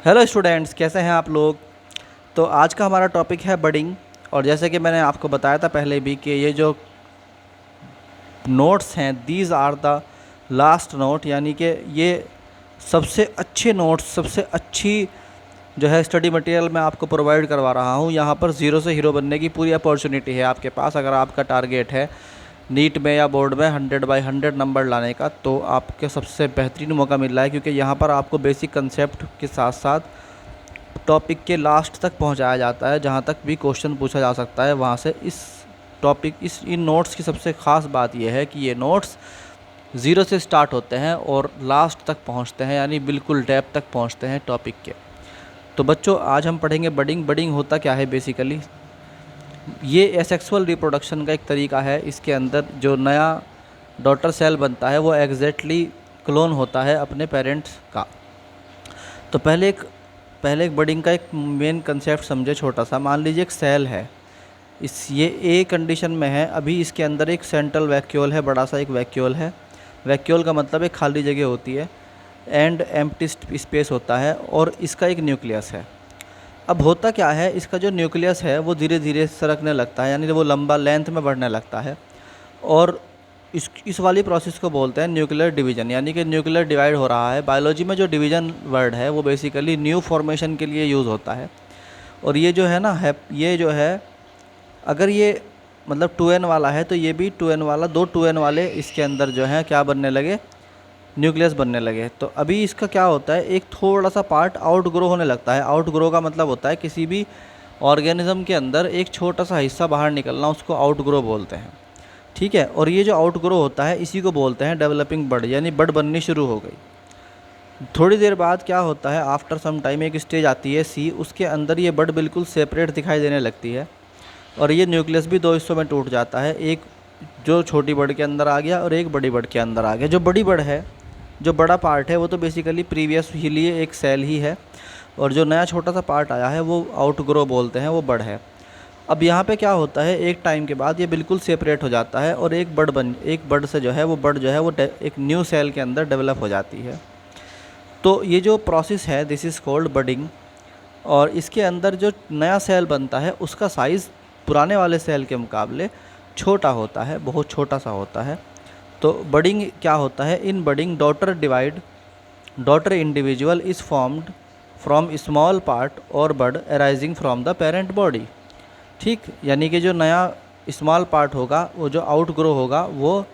Hello students, कैसे हैं आप लोग। तो आज का हमारा टॉपिक है बडिंग। और जैसे कि मैंने आपको बताया था पहले भी कि ये जो नोट्स हैं these are the last note, यानी कि ये सबसे अच्छे नोट्स, सबसे अच्छी जो है स्टडी मटेरियल मैं आपको प्रोवाइड करवा रहा हूँ। यहाँ पर ज़ीरो से हीरो बनने की पूरी अपॉर्चुनिटी है आपके पास। अगर आपका टारगेट है नीट में या बोर्ड में 100/100 नंबर लाने का, तो आपके सबसे बेहतरीन मौका मिल रहा है, क्योंकि यहाँ पर आपको बेसिक कंसेप्ट के साथ साथ टॉपिक के लास्ट तक पहुँचाया जाता है। जहाँ तक भी क्वेश्चन पूछा जा सकता है वहाँ से इस टॉपिक इन नोट्स की सबसे ख़ास बात यह है कि ये नोट्स ज़ीरो से स्टार्ट होते हैं और लास्ट तक पहुँचते हैं, यानी बिल्कुल डेप्थ तक पहुँचते हैं टॉपिक के। तो बच्चों, आज हम पढ़ेंगे बडिंग। बडिंग होता क्या है बेसिकली? ये एसेक्सुअल रिप्रोडक्शन का एक तरीका है। इसके अंदर जो नया डॉटर सेल बनता है वो एग्जैक्टली क्लोन होता है अपने पेरेंट्स का। तो पहले एक बडिंग का एक मेन कंसेप्ट समझे, छोटा सा। मान लीजिए एक सेल है, ये ए कंडीशन में है। अभी इसके अंदर एक सेंट्रल वैक्यूल है, बड़ा सा एक वैक्यूल है। वैक्यूल का मतलब एक खाली जगह होती है, एंड एम्प्टी स्पेस होता है, और इसका एक न्यूक्लियस है। अब होता क्या है, इसका जो न्यूक्लियस है वो धीरे धीरे सरकने लगता है, यानी वो लंबा लेंथ में बढ़ने लगता है। और इस वाली प्रोसेस को बोलते हैं न्यूक्लियर डिवीजन, यानी कि न्यूक्लियर डिवाइड हो रहा है। बायोलॉजी में जो डिवीजन वर्ड है वो बेसिकली न्यू फॉर्मेशन के लिए यूज़ होता है। और ये जो है ना ये जो है, अगर ये मतलब 2n वाला है तो ये भी 2n वाला, दो 2n वाले इसके अंदर जो है क्या बनने लगे, न्यूक्लियस बनने लगे। तो अभी इसका क्या होता है, एक थोड़ा सा पार्ट आउट ग्रो होने लगता है। आउट ग्रो का मतलब होता है किसी भी ऑर्गेनिज्म के अंदर एक छोटा सा हिस्सा बाहर निकलना, उसको आउट ग्रो बोलते हैं। ठीक है। और ये जो आउट ग्रो होता है इसी को बोलते हैं डेवलपिंग बड, यानी बड बननी शुरू हो गई। थोड़ी देर बाद क्या होता है, आफ्टर सम टाइम एक स्टेज आती है सी, उसके अंदर ये बड बिल्कुल सेपरेट दिखाई देने लगती है, और ये न्यूक्लियस भी दो हिस्सों में टूट जाता है। एक जो छोटी बड के अंदर आ गया और एक बड़ी बड के अंदर आ गया। जो बड़ी बड है, जो बड़ा पार्ट है, वो तो बेसिकली प्रीवियस ही लिए एक सेल ही है, और जो नया छोटा सा पार्ट आया है वो आउट ग्रो बोलते हैं, वो बड है। अब यहाँ पे क्या होता है, एक टाइम के बाद ये बिल्कुल सेपरेट हो जाता है, और एक बड से जो है वो बड जो है वो एक न्यू सेल के अंदर डेवलप हो जाती है। तो ये जो प्रोसेस है दिस इज़ कॉल्ड बडिंग। और इसके अंदर जो नया सेल बनता है उसका साइज़ पुराने वाले सेल के मुकाबले छोटा होता है, बहुत छोटा सा होता है। तो बडिंग क्या होता है, in budding daughter individual is formed from small part और bud arising from the parent body. ठीक, यानी कि जो नया स्मॉल पार्ट होगा, वो जो आउट ग्रो होगा, वो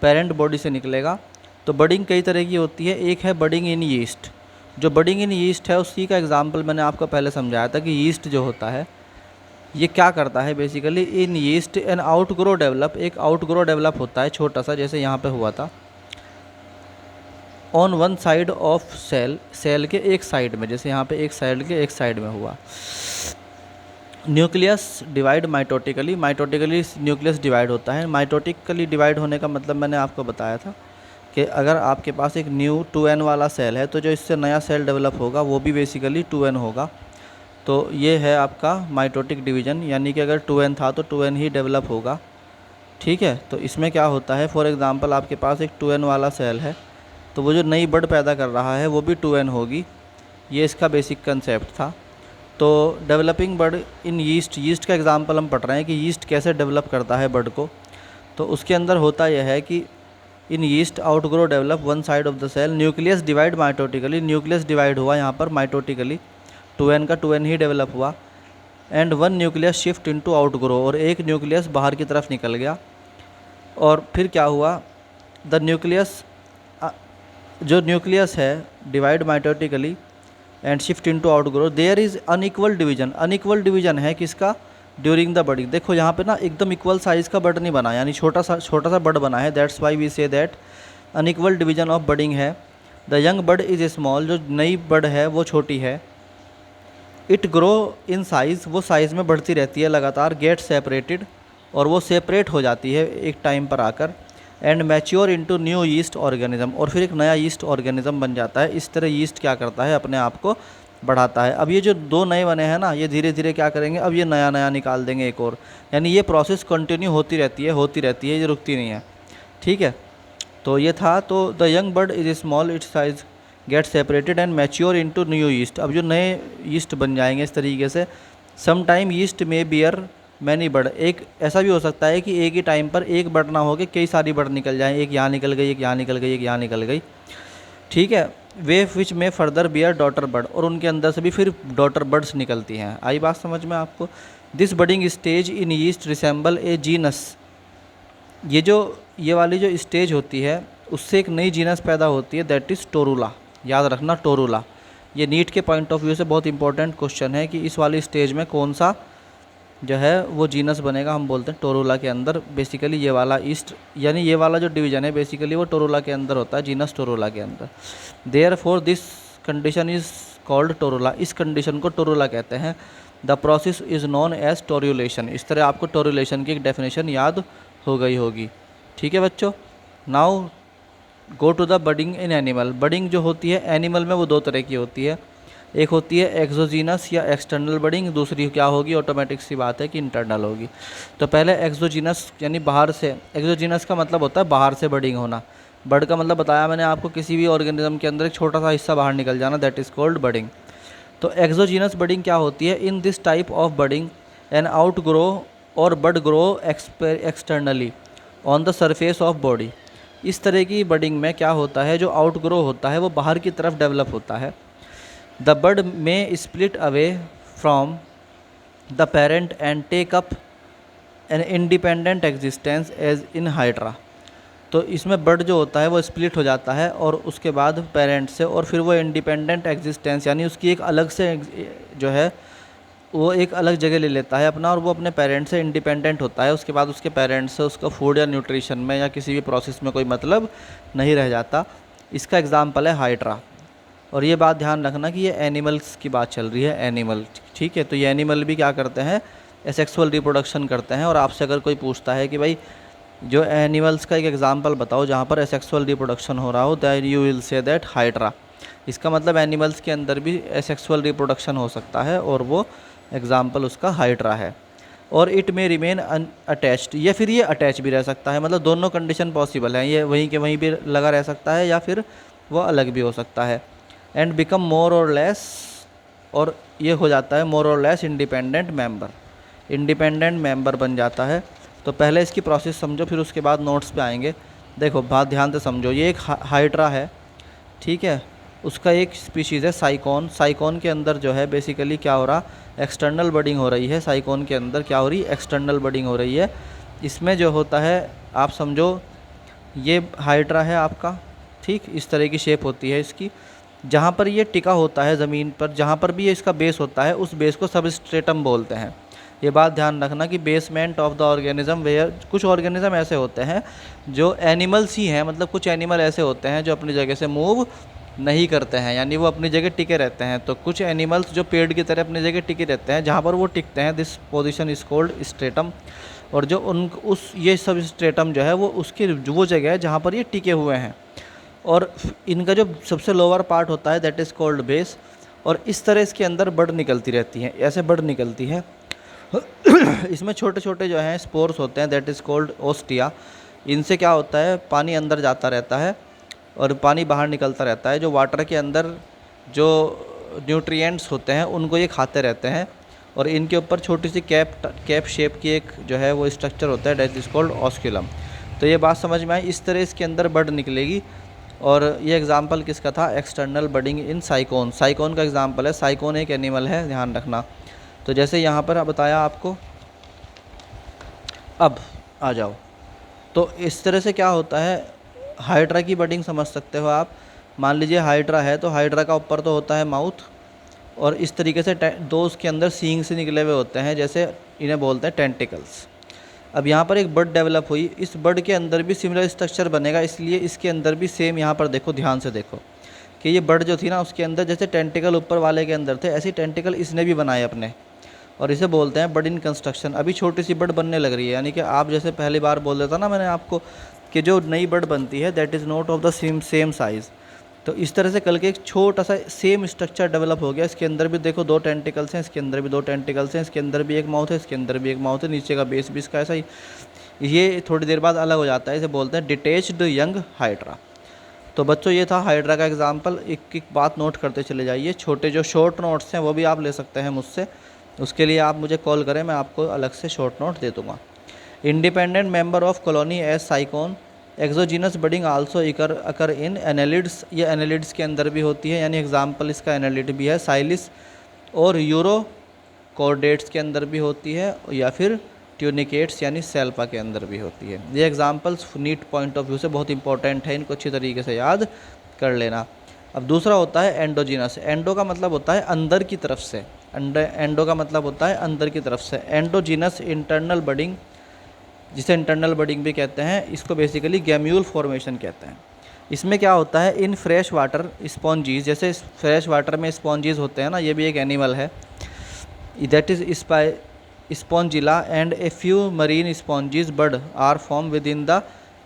पेरेंट बॉडी से निकलेगा। तो बडिंग कई तरह की होती है। एक है बडिंग इन यीस्ट। जो बडिंग इन यीस्ट है उसी का एग्जांपल मैंने आपको पहले समझाया था कि यीस्ट जो होता है ये क्या करता है basically, in yeast an outgrow develop, एक आउट ग्रो डेवलप होता है छोटा सा, जैसे यहाँ पे हुआ था, on one side of cell के एक साइड में, जैसे यहाँ पे एक साइड के एक साइड में हुआ। Nucleus divide mitotically nucleus divide होता है। माइटोटिकली डिवाइड होने का मतलब मैंने आपको बताया था कि अगर आपके पास एक न्यू 2n वाला सेल है तो जो इससे नया सेल डेवलप होगा वो भी बेसिकली 2n होगा। तो ये है आपका माइटोटिक डिवीज़न, यानी कि अगर 2n था तो 2n ही डेवलप होगा। ठीक है। तो इसमें क्या होता है, फॉर एग्ज़ाम्पल आपके पास एक 2n वाला सेल है तो वो जो नई बड पैदा कर रहा है वो भी 2n होगी। ये इसका बेसिक कंसेप्ट था। तो डेवलपिंग बड इन यीस्ट का एग्ज़ाम्पल हम पढ़ रहे हैं कि यीस्ट कैसे डेवलप करता है बड को। तो उसके अंदर होता यह है कि in yeast outgrow develop one side of the cell, nucleus divide mitotically, nucleus divide हुआ यहाँ पर माइटोटिकली, 2n का 2n ही डेवलप हुआ, and one nucleus shift into out grow, और एक न्यूक्लियस बाहर की तरफ निकल गया। और फिर क्या हुआ, द न्यूक्लियस जो न्यूक्लियस है divide mitotically and shift into outgrow, there is unequal division. Unequal division है किसका, ड्यूरिंग द बडिंग। देखो यहाँ पे ना एकदम इक्वल साइज़ का बड नहीं बना, यानी छोटा सा बड बना है। That's why we say that unequal division of budding है। The young bud is small, जो नई बड है वो छोटी है। इट ग्रो इन साइज़, वो साइज़ में बढ़ती रहती है लगातार। गेट सेपरेटेड, और वो सेपरेट हो जाती है एक टाइम पर आकर। And mature into new yeast organism, और फिर एक नया यीस्ट ऑर्गेनिज्म बन जाता है। इस तरह यीस्ट क्या करता है, अपने आप को बढ़ाता है। अब ये जो दो नए बने हैं ना, ये धीरे धीरे क्या करेंगे, अब ये नया नया निकाल देंगे एक और, यानी ये प्रोसेस कंटिन्यू होती रहती है, ये रुकती नहीं है। ठीक है। तो ये था। तो the young bird is small, it's size get separated and mature into new east. अब जो नए ईस्ट बन जाएंगे इस तरीके से, सम टाइम ईस्ट में बियर मैनी बर्ड, एक ऐसा भी हो सकता है कि एक ही टाइम पर एक बर्ड ना हो के कई सारी बर्ड निकल जाएं, एक यहाँ निकल गई, एक यहाँ निकल गई, एक यहाँ निकल गई, ठीक है। वे विच में फर्दर बियर डॉटर बर्ड, और उनके अंदर से भी फिर डॉटर बर्ड्स निकलती हैं। आई बात समझ में आपको? This budding stage in east resemble A genus, ये वाली जो स्टेज होती है उससे एक नई जीनस पैदा होती है, दैट इज़ टोरूला। याद रखना टोरूला, ये नीट के पॉइंट ऑफ व्यू से बहुत इंपॉर्टेंट क्वेश्चन है कि इस वाली स्टेज में कौन सा जो है वो जीनस बनेगा। हम बोलते हैं टोरूला के अंदर बेसिकली ये वाला ईस्ट, यानी ये वाला जो डिवीज़न है बेसिकली वो टोरूला के अंदर होता है, जीनस टोरूला के अंदर। Therefore this condition is called torula, इस कंडीशन को टोरूला कहते हैं। The process is known as torulation. इस तरह आपको टोरुलेशन की एक डेफिनेशन याद हो गई होगी, ठीक है बच्चों। Now go to the budding in animal. Budding जो होती है एनिमल में वो दो तरह की होती है, एक होती है एक्सोजीनस या एक्सटर्नल बडिंग, दूसरी क्या होगी, ऑटोमेटिक सी बात है कि इंटरनल होगी। तो पहले एक्सोजीनस यानी बाहर से, एक्सोजीनस का मतलब होता है बाहर से बडिंग होना। बर्ड का मतलब बताया मैंने आपको, किसी भी ऑर्गेनिज्म के अंदर एक छोटा सा हिस्सा बाहर निकल जाना, दैट इज़ कॉल्ड बडिंग। तो एक्सोजीनस बडिंग क्या होती है? In this type of budding an out grow और bud grow externally on the surface of body. इस तरह की बडिंग में क्या होता है, जो आउट ग्रो होता है वो बाहर की तरफ डेवलप होता है। The bud may split away from the parent and take up an independent existence as in hydra. तो इसमें बर्ड जो होता है वो स्प्लिट हो जाता है और उसके बाद पेरेंट से, और फिर वो इंडिपेंडेंट एग्जिस्टेंस यानी उसकी एक अलग से जो है वो एक अलग जगह ले लेता है अपना, और वो अपने पेरेंट से इंडिपेंडेंट होता है। उसके बाद उसके पेरेंट्स से उसका फूड या न्यूट्रिशन में या किसी भी प्रोसेस में कोई मतलब नहीं रह जाता। इसका एग्जाम्पल है हाइड्रा। और ये बात ध्यान रखना कि ये एनिमल्स की बात चल रही है, एनिमल, ठीक है। तो ये एनिमल भी क्या करते हैं, एसेक्सुअल रिप्रोडक्शन करते हैं। और आपसे अगर कोई पूछता है कि भाई जो एनिमल्स का एक एग्जांपल बताओ जहाँ पर एसेक्सुअल रिप्रोडक्शन हो रहा हो, that you will say that hydra. इसका मतलब एनिमल्स के अंदर भी एसेक्सुअल रिप्रोडक्शन हो सकता है, और वो एग्जाम्पल उसका हाइड्रा है। और इट में रिमेन अनअटैच्ड, या फिर ये अटैच भी रह सकता है, मतलब दोनों कंडीशन पॉसिबल हैं। ये वहीं के वहीं भी लगा रह सकता है या फिर वह अलग भी हो सकता है। एंड बिकम मोर और लेस, और ये हो जाता है मोर और less independent member, independent member बन जाता है। तो पहले इसकी प्रोसेस समझो, फिर उसके बाद नोट्स पे आएंगे। देखो बात ध्यान से समझो, ये एक हाइड्रा है, ठीक है। उसका एक स्पीशीज़ है साइकोन। साइकोन के अंदर जो है बेसिकली क्या हो रहा, एक्सटर्नल बडिंग हो रही है। साइकोन के अंदर क्या हो रही, एक्सटर्नल बडिंग हो रही है। इसमें जो होता है आप समझो ये हाइड्रा है आपका, ठीक, इस तरह की शेप होती है इसकी। जहाँ पर ये टिका होता है ज़मीन पर, जहाँ पर भी ये इसका बेस होता है उस बेस को सबस्ट्रेटम बोलते हैं। ये बात ध्यान रखना कि basement of the organism, where कुछ ऑर्गेनिज्म ऐसे होते हैं जो एनिमल्स ही हैं, मतलब कुछ एनिमल ऐसे होते हैं जो अपनी जगह से मूव नहीं करते हैं, यानी वो अपनी जगह टिके रहते हैं। तो कुछ एनिमल्स जो पेड़ की तरह अपनी जगह टिके रहते हैं, जहाँ पर वो टिकते हैं, this position is called stratum. और जो उस ये सब स्ट्रेटम जो है वो उसकी वो जगह है जहाँ पर ये टिके हुए हैं। और इनका जो सबसे लोअर पार्ट होता है दैट इज़ कॉल्ड बेस। और इस तरह इसके अंदर बड निकलती रहती हैं, ऐसे बड निकलती है। इसमें छोटे छोटे जो हैं स्पोर्स होते हैं, दैट इज़ कॉल्ड ओस्टिया। इनसे क्या होता है, पानी अंदर जाता रहता है और पानी बाहर निकलता रहता है। जो वाटर के अंदर जो न्यूट्रिएंट्स होते हैं उनको ये खाते रहते हैं। और इनके ऊपर छोटी सी कैप शेप की एक जो है वो स्ट्रक्चर होता है, दैट इज़ कॉल्ड ऑस्क्यूलम। तो ये बात समझ में आई, इस तरह इसके अंदर बड निकलेगी। और ये एग्जाम्पल किसका था, एक्सटर्नल बडिंग इन साइकोन। साइकोन का एग्जाम्पल है, साइकोन एक एनिमल है, ध्यान रखना। तो जैसे यहाँ पर बताया आपको, अब आ जाओ। तो इस तरह से क्या होता है, हाइड्रा की बडिंग समझ सकते हो आप। मान लीजिए हाइड्रा है, तो हाइड्रा का ऊपर तो होता है माउथ, और इस तरीके से दो उसके अंदर सींग से निकले हुए होते हैं, जैसे इन्हें बोलते हैं टेंटिकल्स। अब यहाँ पर एक बर्ड डेवलप हुई, इस बर्ड के अंदर भी सिमिलर स्ट्रक्चर बनेगा, इसलिए इसके अंदर भी सेम, यहाँ पर देखो ध्यान से देखो कि ये बर्ड जो थी ना उसके अंदर जैसे टेंटिकल ऊपर वाले के अंदर थे, ऐसे टेंटिकल इसने भी बनाए अपने, और इसे बोलते हैं बर्ड इन कंस्ट्रक्शन। अभी छोटी सी बर्ड बनने लग रही है, यानी कि आप जैसे पहली बार बोल देता ना मैंने आपको कि जो नई बर्ड बनती है that is not of the same size. तो इस तरह से कल के एक छोटा सा सेम स्ट्रक्चर डेवलप हो गया। इसके अंदर भी देखो दो टेंटिकल्स हैं, इसके अंदर भी दो टेंटिकल्स हैं, इसके अंदर भी एक माउथ है, इसके अंदर भी एक माउथ है, नीचे का बेस भी इसका ऐसा ही। ये थोड़ी देर बाद अलग हो जाता है, इसे बोलते हैं डिटेच्ड यंग हाइड्रा। तो बच्चों ये था हाइड्रा का एग्जाम्पल। एक एक बात नोट करते चले जाइए। छोटे जो शॉर्ट नोट्स हैं वो भी आप ले सकते हैं मुझसे, उसके लिए आप मुझे कॉल करें, मैं आपको अलग से शॉर्ट नोट दे दूँगा। Independent member of colony as Sycon exogenous budding also occur in annelids, ये एनालिड्स के अंदर भी होती है, यानी एग्जाम्पल इसका एनालिड भी है साइलिस, और यूरो कॉर्डेट्स के अंदर भी होती है, या फिर ट्यूनिकेट्स यानी सेल्फा के अंदर भी होती है। ये examples NEET point of view से बहुत इंपॉर्टेंट है, इनको अच्छी तरीके से याद कर लेना। अब दूसरा होता है एंडोजीनस। एंडो का मतलब होता है अंदर की तरफ से, एंडो का मतलब होता है अंदर की तरफ से। एंडोजीनस इंटरनल बडिंग, जिसे इंटरनल बडिंग भी कहते हैं, इसको बेसिकली गैम्यूल फॉर्मेशन कहते हैं। इसमें क्या होता है, इन फ्रेश वाटर स्पॉन्जीज, जैसे फ्रेश वाटर में स्पॉन्जीज होते हैं ना, ये भी एक एनिमल है, that is spongilla and a few marine sponges बर्ड are form within the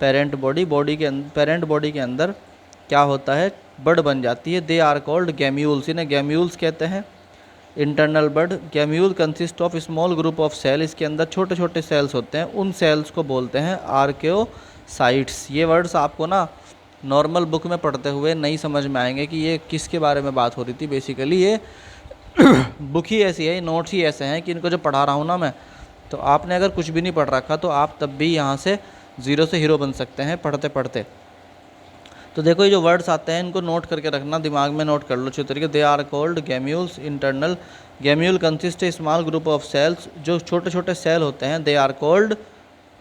parent body. Parent body के अंदर क्या होता है, बर्ड बन जाती है। दे आर कॉल्ड गैम्यूल्स, इन्हें गैम्यूल्स कहते हैं। Internal bud gemmule consist of small group of cell, इसके अंदर छोटे छोटे सेल्स होते हैं, उन सेल्स को बोलते हैं आर्कियोसाइट्स। ये वर्ड्स आपको ना नॉर्मल बुक में पढ़ते हुए नहीं समझ में आएंगे कि ये किसके बारे में बात हो रही थी। बेसिकली ये बुक ही ऐसी है, नोट्स ही ऐसे हैं कि इनको जो पढ़ा रहा हूँ ना मैं, तो आपने अगर कुछ भी नहीं पढ़ रखा तो आप तब भी यहाँ से ज़ीरो से हीरो बन सकते हैं पढ़ते पढ़ते। तो देखो ये जो वर्ड्स आते हैं इनको नोट करके रखना, दिमाग में नोट कर लो अच्छे तरीके। They are called gemmules. Internal gemmule consist a small group of cells, जो छोटे छोटे सेल होते हैं, they are called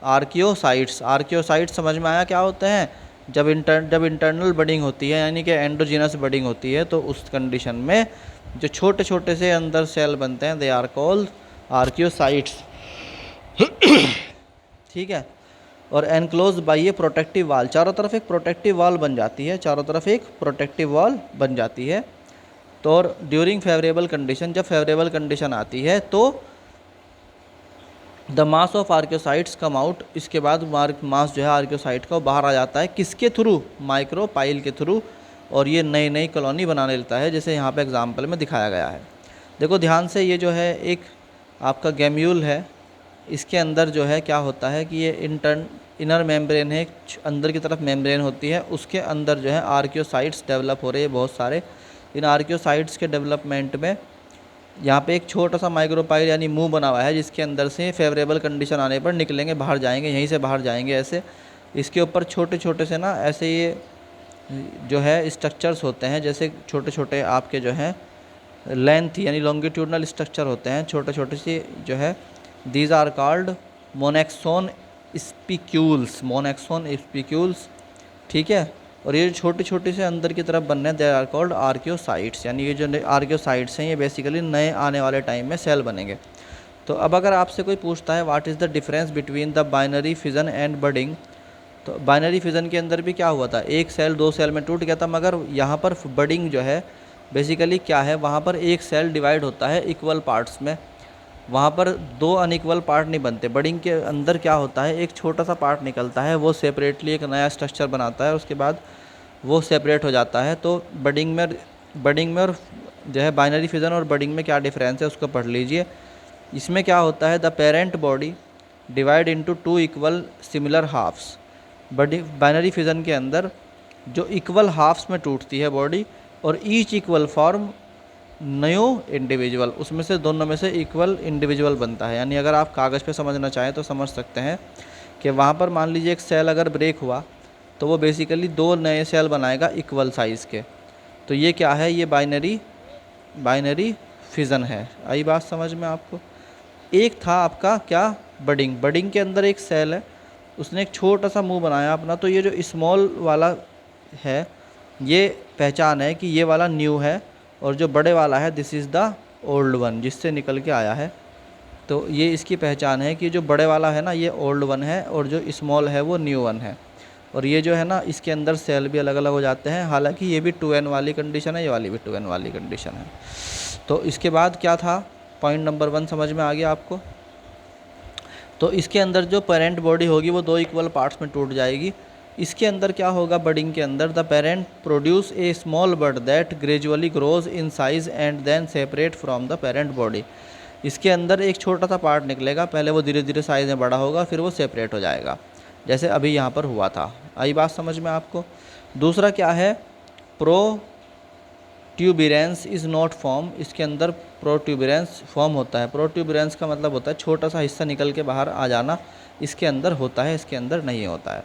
archaeocytes. Archaeocytes समझ में आया क्या होते हैं? जब इंटरनल बडिंग होती है यानी कि एंडोजीनस बडिंग होती है, तो उस कंडीशन में जो छोटे छोटे से अंदर सेल बनते हैं, दे आर कॉल्ड आर्कियोसाइट्स। ठीक है। और एनक्लोज बाई ये प्रोटेक्टिव वाल, चारों तरफ एक प्रोटेक्टिव वाल बन जाती है, चारों तरफ एक प्रोटेक्टिव वाल बन जाती है। तो और ड्यूरिंग फेवरेबल कंडीशन, जब फेवरेबल कंडीशन आती है तो the mass of archaeocytes come out, इसके बाद मास जो है आर्कियोसाइट का वो बाहर आ जाता है, किसके थ्रू? माइक्रोपाइल के थ्रू, और ये नई नई कॉलोनी बनाने लगता है, जैसे यहाँ पे एग्जाम्पल में दिखाया गया है। देखो ध्यान से, ये जो है एक आपका गैम्यूल है, इसके अंदर जो है क्या होता है कि ये इनर मेम्ब्रेन है, अंदर की तरफ मेम्ब्रेन होती है, उसके अंदर जो है आर्कियोसाइट्स डेवलप हो रहे हैं बहुत सारे। इन आर्कियोसाइट्स के डेवलपमेंट में यहाँ पे एक छोटा सा माइक्रोपाइल यानी मुंह बना हुआ है, जिसके अंदर से फेवरेबल कंडीशन आने पर निकलेंगे, बाहर जाएंगे, यहीं से बाहर जाएंगे ऐसे। इसके ऊपर छोटे छोटे से ना ऐसे ये जो है स्ट्रक्चर्स होते हैं, जैसे छोटे छोटे आपके जो है लेंथ यानी लॉन्गिट्यूडनल स्ट्रक्चर होते हैं, छोटे छोटे से जो है, these are called monaxon spicules, monaxon spicules. ठीक है। और ये छोटे छोटे से अंदर की तरफ बनने, दे आर कॉल्ड आर्कियोसाइट्स, यानी ये जो आर्कियोसाइट्स हैं ये बेसिकली नए आने वाले टाइम में सेल बनेंगे। तो अब अगर आपसे कोई पूछता है what is the difference between the binary fission and budding, तो बाइनरी फिजन के अंदर भी क्या हुआ था, एक सेल दो सेल में टूट गया था, मगर यहाँ पर बडिंग जो है बेसिकली क्या है, वहाँ पर एक सेल डिवाइड होता है इक्वल पार्ट्स में, वहाँ पर दो अनइक्वल पार्ट नहीं बनते। बडिंग के अंदर क्या होता है, एक छोटा सा पार्ट निकलता है, वो सेपरेटली एक नया स्ट्रक्चर बनाता है, उसके बाद वो सेपरेट हो जाता है। तो बडिंग में और जो है बाइनरी फिजन और बडिंग में क्या डिफरेंस है उसको पढ़ लीजिए। इसमें क्या होता है, the parent body divide into two equal similar halves. Binary fission के अंदर जो इक्वल हाफ्स में टूटती है बॉडी, और each equal form new individual, उसमें से दोनों में से इक्वल इंडिविजुअल बनता है। यानी अगर आप कागज़ पे समझना चाहें तो समझ सकते हैं कि वहाँ पर मान लीजिए एक सेल अगर ब्रेक हुआ तो वो बेसिकली दो नए सेल बनाएगा इक्वल साइज़ के। तो ये क्या है, ये बाइनरी फिजन है। आई बात समझ में आपको? एक था आपका क्या, बडिंग के अंदर एक सेल है, उसने एक छोटा सा मुंह बनाया अपना, तो ये जो स्मॉल वाला है ये पहचान है कि ये वाला न्यू है, और जो बड़े वाला है this is the old one, जिससे निकल के आया है। तो ये इसकी पहचान है कि जो बड़े वाला है ना ये ओल्ड वन है, और जो स्मॉल है वो न्यू वन है। और ये जो है ना इसके अंदर सेल भी अलग अलग हो जाते हैं, हालांकि ये भी 2n वाली कंडीशन है, ये वाली भी 2n वाली कंडीशन है। तो इसके बाद क्या था, पॉइंट नंबर 1 समझ में आ गया आपको? तो इसके अंदर जो पेरेंट बॉडी होगी वो दो इक्वल पार्ट्स में टूट जाएगी। इसके अंदर क्या होगा, बडिंग के अंदर, the parent produce a small bud that gradually grows in size and then separate from the parent body. इसके अंदर एक छोटा सा पार्ट निकलेगा, पहले वो धीरे धीरे साइज़ में बड़ा होगा, फिर वो सेपरेट हो जाएगा, जैसे अभी यहाँ पर हुआ था। आई बात समझ में आपको? दूसरा क्या है, प्रोट्यूबरेंस इज़ नॉट फॉर्म, इसके अंदर प्रोट्यूबरेंस फॉर्म होता है। प्रोट्यूबरेंस का मतलब होता है छोटा सा हिस्सा निकल के बाहर आ जाना, इसके अंदर होता है, इसके अंदर नहीं होता है।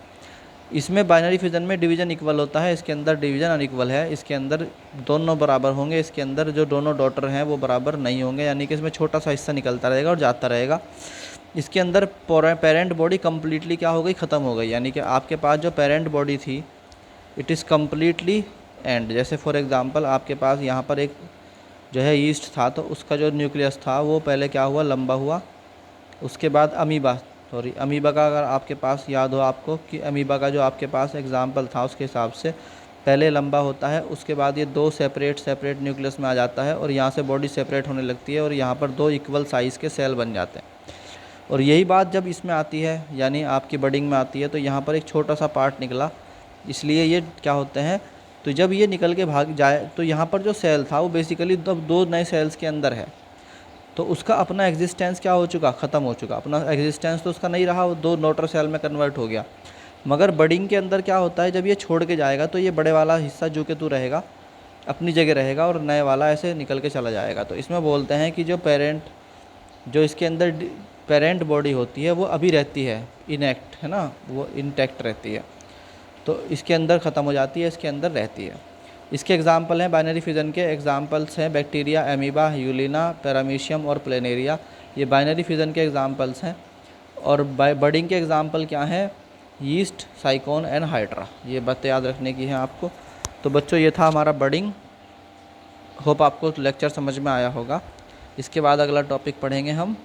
इसमें बाइनरी फिजन में डिवीज़न इक्वल होता है, इसके अंदर डिवीज़न अनइक्वल है। इसके अंदर दोनों बराबर होंगे, इसके अंदर जो दोनों डॉटर हैं वो बराबर नहीं होंगे, यानी कि इसमें छोटा सा हिस्सा निकलता रहेगा और जाता रहेगा। इसके अंदर पेरेंट बॉडी कम्प्लीटली क्या हो गई, ख़त्म हो गई, यानी कि आपके पास जो पेरेंट बॉडी थी इट इज़ कम्प्लीटली एंड। जैसे फॉर एग्ज़ाम्पल आपके पास यहाँ पर एक जो है यीस्ट था, तो उसका जो न्यूक्लियस था वो पहले क्या हुआ, लंबा हुआ। उसके बाद अमीबा का अगर आपके पास याद हो आपको कि अमीबा का जो आपके पास एग्ज़ाम्पल था उसके हिसाब से पहले लंबा होता है, उसके बाद ये दो सेपरेट न्यूक्लियस में आ जाता है और यहाँ से बॉडी सेपरेट होने लगती है और यहाँ पर दो इक्वल साइज़ के सेल बन जाते हैं। और यही बात जब इसमें आती है, यानी आपकी बडिंग में आती है, तो यहाँ पर एक छोटा सा पार्ट निकला, इसलिए ये क्या होते हैं, तो जब ये निकल के भाग जाए तो यहाँ पर जो सेल था वो बेसिकली तब दो नए सेल्स के अंदर है, तो उसका अपना एग्जिस्टेंस क्या हो चुका, ख़त्म हो चुका। अपना एग्जिस्टेंस तो उसका नहीं रहा, वो दो डॉटर सेल में कन्वर्ट हो गया। मगर बडिंग के अंदर क्या होता है, जब ये छोड़ के जाएगा तो ये बड़े वाला हिस्सा जो कि तू रहेगा अपनी जगह रहेगा और नए वाला ऐसे निकल के चला जाएगा। तो इसमें बोलते हैं कि जो इसके अंदर पेरेंट बॉडी होती है वो अभी रहती है, इनएक्ट है ना, वो इंटैक्ट रहती है, तो इसके अंदर ख़त्म हो जाती है, इसके अंदर रहती है। इसके एग्जाम्पल हैं, बाइनरी फिजन के एग्जाम्पल्स हैं बैक्टीरिया, एमीबा, यूलिना, पैरामीशियम और प्लेनेरिया, ये बाइनरी फिजन के एग्जाम्पल्स हैं। और बडिंग के एग्जाम्पल क्या हैं, यीस्ट, साइकोन एंड हाइड्रा, ये बातें याद रखने की हैं आपको। तो बच्चों ये था हमारा बडिंग, होप आपको लेक्चर समझ में आया होगा। इसके बाद अगला टॉपिक पढ़ेंगे हम